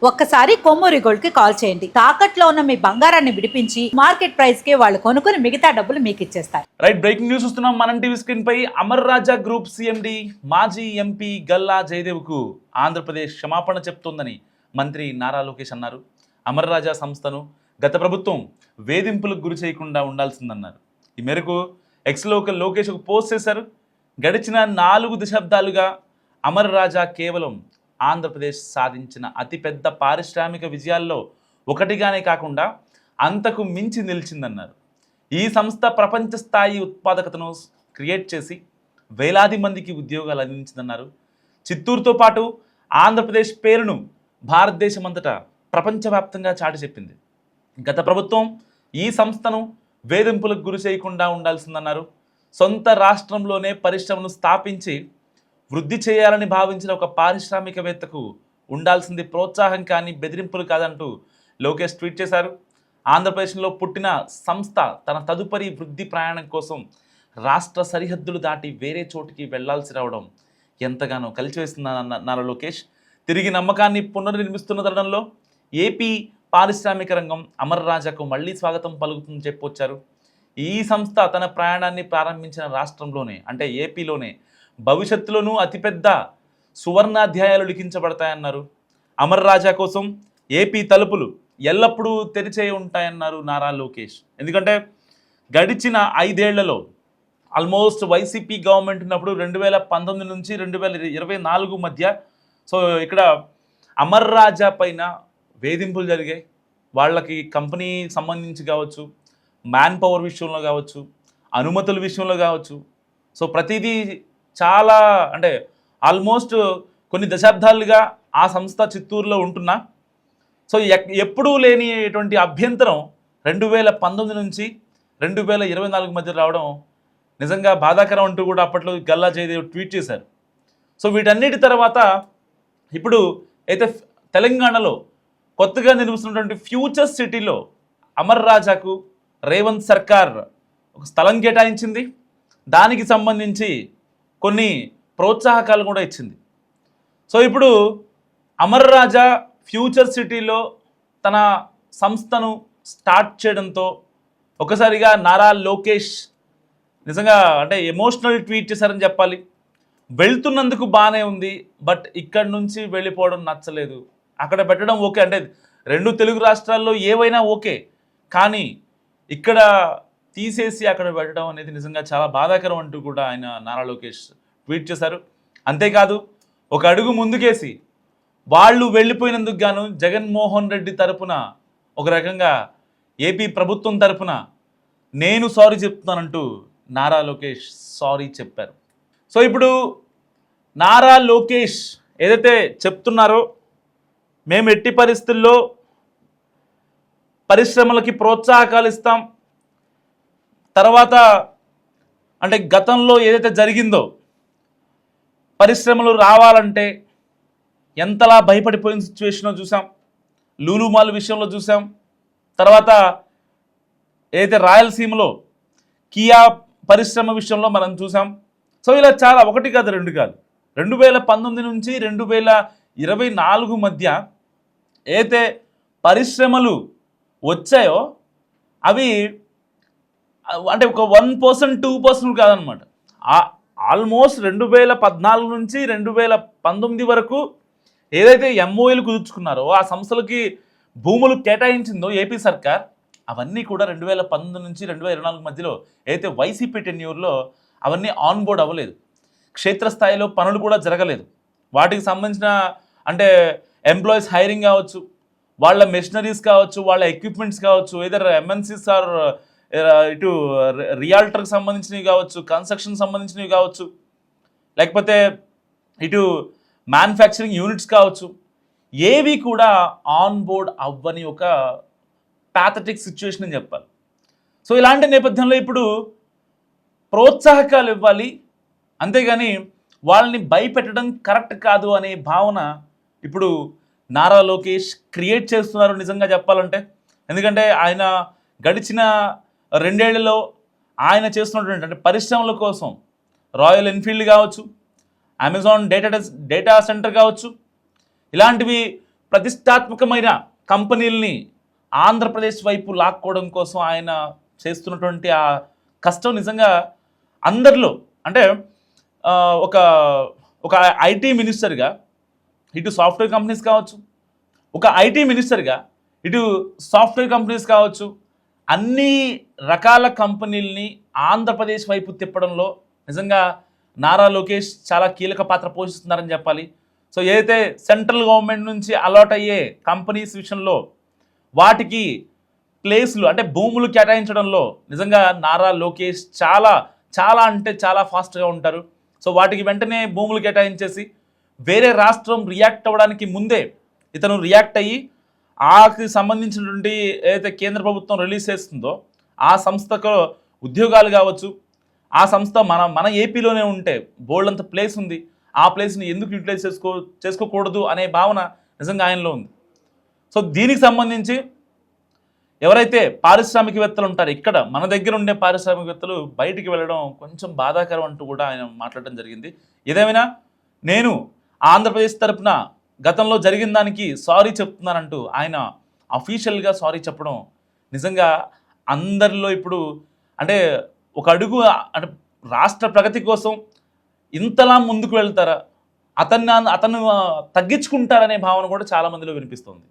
ఒక్కసారి కొమ్మూరి గోల్డ్ కి కాల్ చేయండి. తాకట్లో ఉన్న మీ బంగారాన్ని విడిపించి మార్కెట్ ప్రైస్ కి వాళ్ళు కొనుక్కుని మిగతా డబ్బులు మీకు ఇచ్చేస్తారు. రైట్, బ్రేకింగ్ న్యూస్ చూస్తున్నాం మనం టీవీ స్క్రీన్ పై. అమర్ రాజా గ్రూప్ సిఎండి మాజీ ఎంపీ గల్లా జయదేవ్ కు ఆంధ్రప్రదేశ్ క్షమాపణ చెప్తోందని మంత్రి నారా లోకేష్ అన్నారు. అమర్ రాజా సంస్థను గత ప్రభుత్వం వేధింపులకు గురి చేయకుండా ఉండాల్సిందన్నారు. ఈ మేరకు ఎక్స్లో లోకేష్ ఒక పోస్ట్ చేశారు. గడిచిన 4 దశాబ్దాలుగా అమర్ రాజా కేవలం ఆంధ్రప్రదేశ్ సాధించిన అతిపెద్ద పారిశ్రామిక విజయాల్లో ఒకటిగానే కాకుండా అంతకు మించి నిలిచిందన్నారు. ఈ సంస్థ ప్రపంచ స్థాయి ఉత్పాదకతను క్రియేట్ చేసి వేలాది మందికి ఉద్యోగాలు అందించిందన్నారు. చిత్తూరుతో పాటు ఆంధ్రప్రదేశ్ పేరును భారతదేశమంతటా ప్రపంచవ్యాప్తంగా చాటి చెప్పింది. గత ప్రభుత్వం ఈ సంస్థను వేధింపులకు గురి చేయకుండా ఉండాల్సిందన్నారు. సొంత రాష్ట్రంలోనే పరిశ్రమను స్థాపించి వృద్ధి చేయాలని భావించిన ఒక పారిశ్రామికవేత్తకు ఉండాల్సింది ప్రోత్సాహం కానీ బెదిరింపులు కాదంటూ లోకేష్ ట్వీట్ చేశారు. ఆంధ్రప్రదేశ్లో పుట్టిన సంస్థ తన తదుపరి వృద్ధి ప్రయాణం కోసం రాష్ట్ర సరిహద్దులు దాటి వేరే చోటికి వెళ్లాల్సి రావడం ఎంతగానో కలిచివేస్తుందన్నారు లోకేష్. తిరిగి నమ్మకాన్ని పునర్నిర్మిస్తున్న తరుణంలో ఏపీ పారిశ్రామిక రంగం అమర్ రాజాకు మళ్లీ స్వాగతం పలుకుతుందని చెప్పొచ్చారు. ఈ సంస్థ తన ప్రయాణాన్ని ప్రారంభించిన రాష్ట్రంలోనే అంటే ఏపీలోనే భవిష్యత్తులోనూ అతిపెద్ద సువర్ణాధ్యాయాలు లిఖించబడతాయన్నారు. అమర్ రాజా కోసం ఏపీ తలుపులు ఎల్లప్పుడూ తెరిచే ఉంటాయన్నారు నారా లోకేష్. ఎందుకంటే గడిచిన 5 ఏళ్లలో ఆల్మోస్ట్ వైసీపీ గవర్నమెంట్ ఉన్నప్పుడు 2019 నుంచి 2024 మధ్య సో ఇక్కడ అమర్ రాజా పైన వేధింపులు జరిగాయి. వాళ్ళకి కంపెనీ సంబంధించి కావచ్చు, మ్యాన్ పవర్ విషయంలో కావచ్చు, అనుమతుల విషయంలో కావచ్చు, సో ప్రతిదీ చాలా అంటే ఆల్మోస్ట్ కొన్ని దశాబ్దాలుగా ఆ సంస్థ చిత్తూరులో ఉంటున్నా సో ఎప్పుడూ లేనిటువంటి అభ్యంతరం 2019 నుంచి 2024 మధ్య రావడం నిజంగా బాధాకరం అంటూ కూడా అప్పట్లో గల్లా జయదేవ్ ట్వీట్ చేశారు. సో వీటన్నిటి తర్వాత ఇప్పుడు అయితే తెలంగాణలో కొత్తగా నిర్మిస్తున్నటువంటి ఫ్యూచర్ సిటీలో అమర్ రాజాకు రేవంత్ సర్కార్ ఒక స్థలం కేటాయించింది. దానికి సంబంధించి కొన్ని ప్రోత్సాహకాలు కూడా ఇచ్చింది. సో ఇప్పుడు అమర్ రాజా ఫ్యూచర్ సిటీలో తన సంస్థను స్టార్ట్ చేయడంతో ఒకసారిగా నారా లోకేష్ నిజంగా అంటే ఎమోషనల్ ట్వీట్ చేశారని చెప్పాలి. వెళ్తున్నందుకు బాగానే ఉంది, బట్ ఇక్కడి నుంచి వెళ్ళిపోవడం నచ్చలేదు. అక్కడ పెట్టడం ఓకే, అంటే 2 తెలుగు రాష్ట్రాల్లో ఏవైనా ఓకే, కానీ ఇక్కడ తీసేసి అక్కడ పెట్టడం అనేది నిజంగా చాలా బాధాకరం అంటూ కూడా ఆయన నారా లోకేష్ ట్వీట్ చేశారు. అంతేకాదు ఒక అడుగు ముందుకేసి వాళ్ళు వెళ్ళిపోయినందుకు గాను జగన్మోహన్ రెడ్డి తరపున ఒక రకంగా ఏపీ ప్రభుత్వం తరపున నేను సారీ చెప్తున్నానంటూ నారా లోకేష్ సారీ చెప్పారు. సో ఇప్పుడు నారా లోకేష్ ఏదైతే చెప్తున్నారో మేము ఎట్టి పరిస్థితుల్లో పరిశ్రమలకి ప్రోత్సాహకాలు ఇస్తాం, తర్వాత అంటే గతంలో ఏదైతే జరిగిందో పరిశ్రమలు రావాలంటే ఎంతలా భయపడిపోయిన సిచ్యువేషన్లో చూసాం, లూలు మాల్ విషయంలో చూసాం, తర్వాత ఏదైతే రాయలసీమలో కియా పరిశ్రమ విషయంలో మనం చూసాం. సో ఇలా చాలా 1 కాదు 2 కాదు 2019 నుంచి 2024 మధ్య ఏదైతే పరిశ్రమలు వచ్చాయో అవి అంటే ఒక 1% 2% కాదనమాట. ఆల్మోస్ట్ 2014 నుంచి 2019 వరకు ఏదైతే ఎంఓఏలు కుదుర్చుకున్నారో ఆ సంస్థలకి భూములు కేటాయించిందో ఏపీ సర్కార్, అవన్నీ కూడా 2019 నుంచి 2024 మధ్యలో ఏదైతే వైసీపీ టెన్యూర్లో అవన్నీ ఆన్ బోర్డ్ అవ్వలేదు. క్షేత్రస్థాయిలో పనులు కూడా జరగలేదు. వాటికి సంబంధించిన అంటే ఎంప్లాయీస్ హైరింగ్ కావచ్చు, వాళ్ళ మెషినరీస్ కావచ్చు, వాళ్ళ ఎక్విప్మెంట్స్ కావచ్చు, ఏదర్ ఎంఎన్సీస్ ఆర్ ఇటు రియాల్టర్కి సంబంధించినవి కావచ్చు, కన్స్ట్రక్షన్ సంబంధించినవి కావచ్చు, లేకపోతే ఇటు మ్యానుఫ్యాక్చరింగ్ యూనిట్స్ కావచ్చు, ఏవి కూడా ఆన్ బోర్డ్ అవ్వని ఒక ప్యాథటిక్ సిచ్యువేషన్ అని చెప్పాలి. సో ఇలాంటి నేపథ్యంలో ఇప్పుడు ప్రోత్సాహకాలు ఇవ్వాలి, అంతేగాని వాళ్ళని భయపెట్టడం కరెక్ట్ కాదు అనే భావన ఇప్పుడు నారా లోకేష్ క్రియేట్ చేస్తున్నారు నిజంగా చెప్పాలంటే. ఎందుకంటే ఆయన గడిచిన 2 ఏళ్లలో ఆయన చేస్తున్నటువంటి అంటే పరిశ్రమల కోసం రాయల్ ఎన్ఫీల్డ్ కావచ్చు, అమెజాన్ డేటా సెంటర్ కావచ్చు, ఇలాంటివి ప్రతిష్టాత్మకమైన కంపెనీల్ని ఆంధ్రప్రదేశ్ వైపు లాక్కోవడం కోసం ఆయన చేస్తున్నటువంటి ఆ కష్టం నిజంగా అందరిలో అంటే ఆ, ఒక ఒక ఐటీ మినిస్టర్గా ఇటు సాఫ్ట్వేర్ కంపెనీస్ కావచ్చు, ఒక ఐటీ మినిస్టర్గా ఇటు సాఫ్ట్వేర్ కంపెనీస్ కావచ్చు, అన్ని రకాల కంపెనీల్ని ఆంధ్రప్రదేశ్ వైపు తిప్పడంలో నిజంగా నారా లోకేష్ చాలా కీలక పాత్ర పోషిస్తున్నారని చెప్పాలి. సో ఏదైతే సెంట్రల్ గవర్నమెంట్ నుంచి అలాట్ అయ్యే కంపెనీస్ విషయంలో వాటికి ప్లేస్లు అంటే భూములు కేటాయించడంలో నిజంగా నారా లోకేష్ చాలా చాలా అంటే చాలా ఫాస్ట్గా ఉంటారు. సో వాటికి వెంటనే భూములు కేటాయించేసి వేరే రాష్ట్రం రియాక్ట్ అవ్వడానికి ముందే ఇతను రియాక్ట్ అయ్యి ఆకి సంబంధించినటువంటి ఏదైతే కేంద్ర ప్రభుత్వం రిలీజ్ చేస్తుందో ఆ సంస్థకు ఉద్యోగాలు కావచ్చు, ఆ సంస్థ మన ఏపీలోనే ఉంటే బోల్డ్ అంత ప్లేస్ ఉంది, ఆ ప్లేస్ని ఎందుకు యూటిలైజ్ చేసుకోకూడదు అనే భావన నిజంగా ఆయనలో ఉంది. సో దీనికి సంబంధించి ఎవరైతే పారిశ్రామికవేత్తలు ఉంటారో ఇక్కడ మన దగ్గర ఉండే పారిశ్రామికవేత్తలు బయటికి వెళ్ళడం కొంచెం బాధాకరం అంటూ కూడా ఆయన మాట్లాడడం జరిగింది. ఏదేమైనా నేను ఆంధ్రప్రదేశ్ తరపున గతంలో జరిగిన దానికి సారీ చెప్తున్నానంటూ ఆయన అఫీషియల్గా సారీ చెప్పడం నిజంగా అందరిలో ఇప్పుడు అంటే ఒక అడుగు అంటే రాష్ట్ర ప్రగతి కోసం ఇంతలా ముందుకు వెళ్తారా, అతను తగ్గించుకుంటారనే భావన కూడా చాలా మందిలో వినిపిస్తుంది.